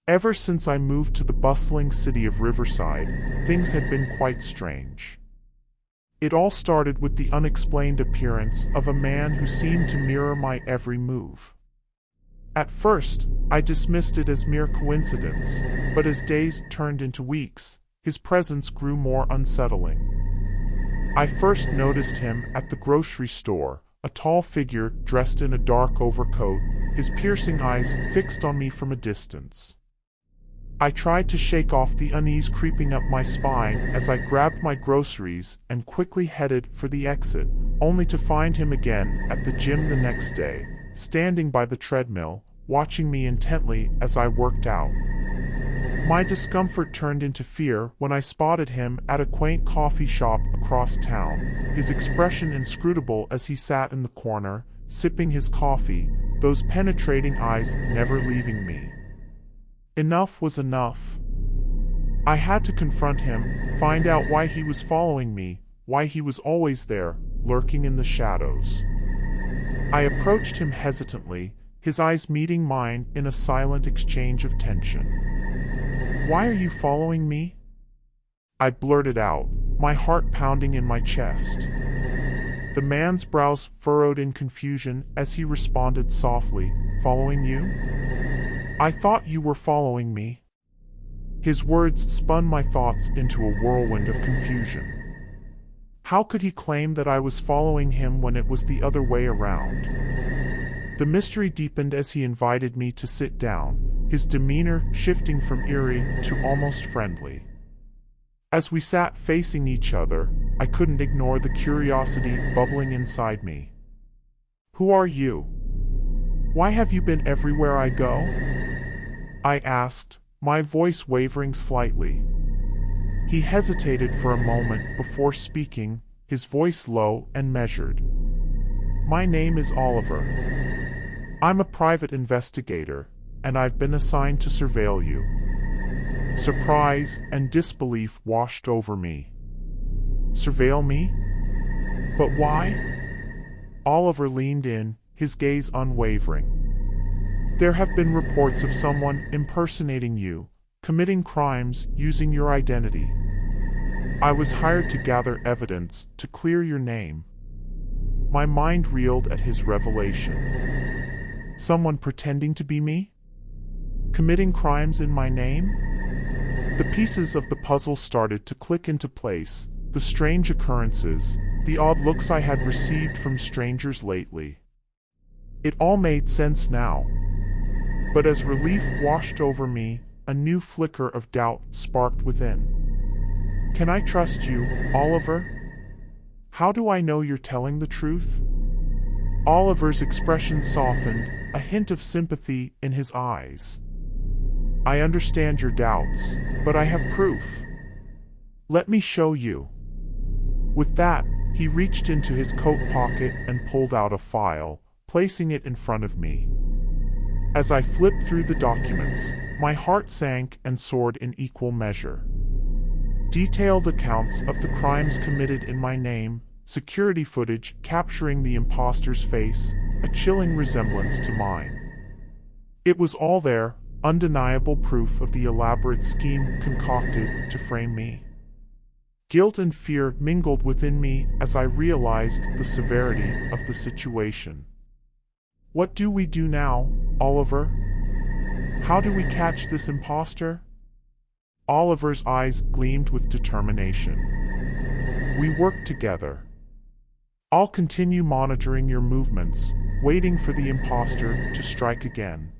Ever since I moved to the bustling city of Riverside, things had been quite strange. It all started with the unexplained appearance of a man who seemed to mirror my every move. At first, I dismissed it as mere coincidence, but as days turned into weeks, his presence grew more unsettling. I first noticed him at the grocery store, a tall figure dressed in a dark overcoat, his piercing eyes fixed on me from a distance. I tried to shake off the unease creeping up my spine as I grabbed my groceries and quickly headed for the exit, only to find him again at the gym the next day, standing by the treadmill, watching me intently as I worked out. My discomfort turned into fear when I spotted him at a quaint coffee shop across town, his expression inscrutable as he sat in the corner, sipping his coffee, those penetrating eyes never leaving me. Enough was enough. I had to confront him, find out why he was following me, why he was always there, lurking in the shadows. I approached him hesitantly, his eyes meeting mine in a silent exchange of tension. "Why are you following me?" I blurted out, my heart pounding in my chest. The man's brows furrowed in confusion as he responded softly, "Following you? I thought you were following me." His words spun my thoughts into a whirlwind of confusion. How could he claim that I was following him when it was the other way around? The mystery deepened as he invited me to sit down, his demeanor shifting from eerie to almost friendly. As we sat facing each other, I couldn't ignore the curiosity bubbling inside me. "Who are you? Why have you been everywhere I go?" I asked, my voice wavering slightly. He hesitated for a moment before speaking, his voice low and measured. "My name is Oliver. I'm a private investigator, and I've been assigned to surveil you." Surprise and disbelief washed over me. "Surveil me? But why?" Oliver leaned in, his gaze unwavering. "There have been reports of someone impersonating you, committing crimes using your identity. I was hired to gather evidence to clear your name." My mind reeled at his revelation. Someone pretending to be me? Committing crimes in my name? The pieces of the puzzle started to click into place, the strange occurrences, the odd looks I had received from strangers lately. It all made sense now. But as relief washed over me, a new flicker of doubt sparked within. "Can I trust you, Oliver? How do I know you're telling the truth?" Oliver's expression softened, a hint of sympathy in his eyes. "I understand your doubts, but I have proof. Let me show you." With that, he reached into his coat pocket and pulled out a file, placing it in front of me. As I flipped through the documents, my heart sank and soared in equal measure. Detailed accounts of the crimes committed in my name, security footage capturing the imposter's face, a chilling resemblance to mine. It was all there, undeniable proof of the elaborate scheme concocted to frame me. Guilt and fear mingled within me as I realized the severity of the situation. "What do we do now, Oliver? How do we catch this imposter?" Oliver's eyes gleamed with determination. "We work together. I'll continue monitoring your movements, waiting for the imposter to strike again.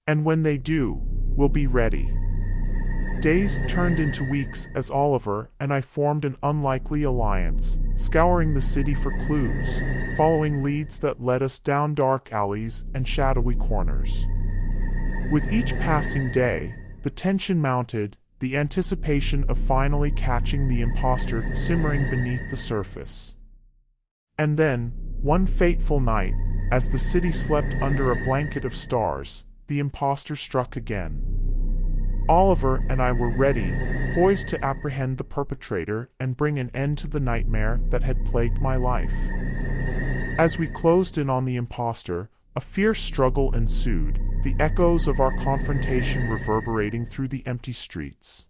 And when they do, we'll be ready." Days turned into weeks as Oliver and I formed an unlikely alliance, scouring the city for clues, following leads that led us down dark alleys and shadowy corners. With each passing day, the tension mounted, the anticipation of finally catching the imposter simmering beneath the surface. And then, one fateful night, as the city slept under a blanket of stars, the imposter struck again. Oliver and I were ready, poised to apprehend the perpetrator and bring an end to the nightmare that had plagued my life. As we closed in on the imposter, A fierce struggle ensued, the echoes of our confrontation reverberating through the empty streets.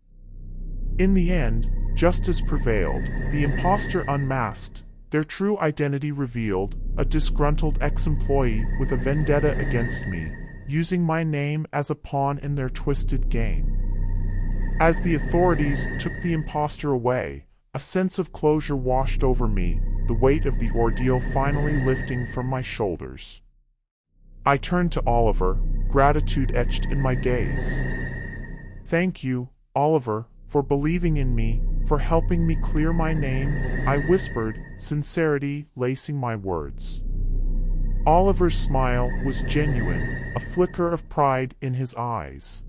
In the end, justice prevailed, the imposter unmasked, their true identity revealed, a disgruntled ex-employee with a vendetta against me, using my name as a pawn in their twisted game. As the authorities took the imposter away, a sense of closure washed over me, the weight of the ordeal finally lifting from my shoulders. I turned to Oliver, gratitude etched in my gaze. "Thank you, Oliver, for believing in me, for helping me clear my name," I whispered, sincerity lacing my words. Oliver's smile was genuine, a flicker of pride in his eyes.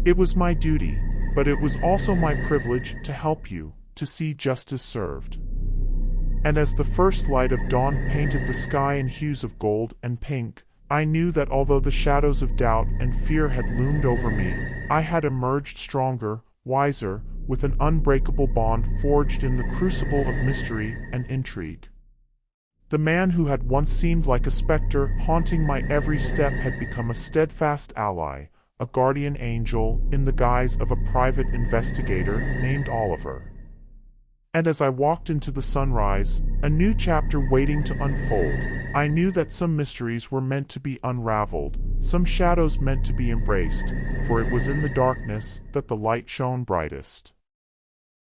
"It was my duty, but it was also my privilege to help you, to see justice served." And as the first light of dawn painted the sky in hues of gold and pink, I knew that although the shadows of doubt and fear had loomed over me, I had emerged stronger, wiser, with an unbreakable bond forged in the crucible of mystery and intrigue. The man who had once seemed like a specter haunting my every step had become a steadfast ally, a guardian angel in the guise of a private investigator named Oliver. And as I walked into the sunrise, a new chapter waiting to unfold, I knew that some mysteries were meant to be unraveled, some shadows meant to be embraced, for it was in the darkness that the light shone brightest.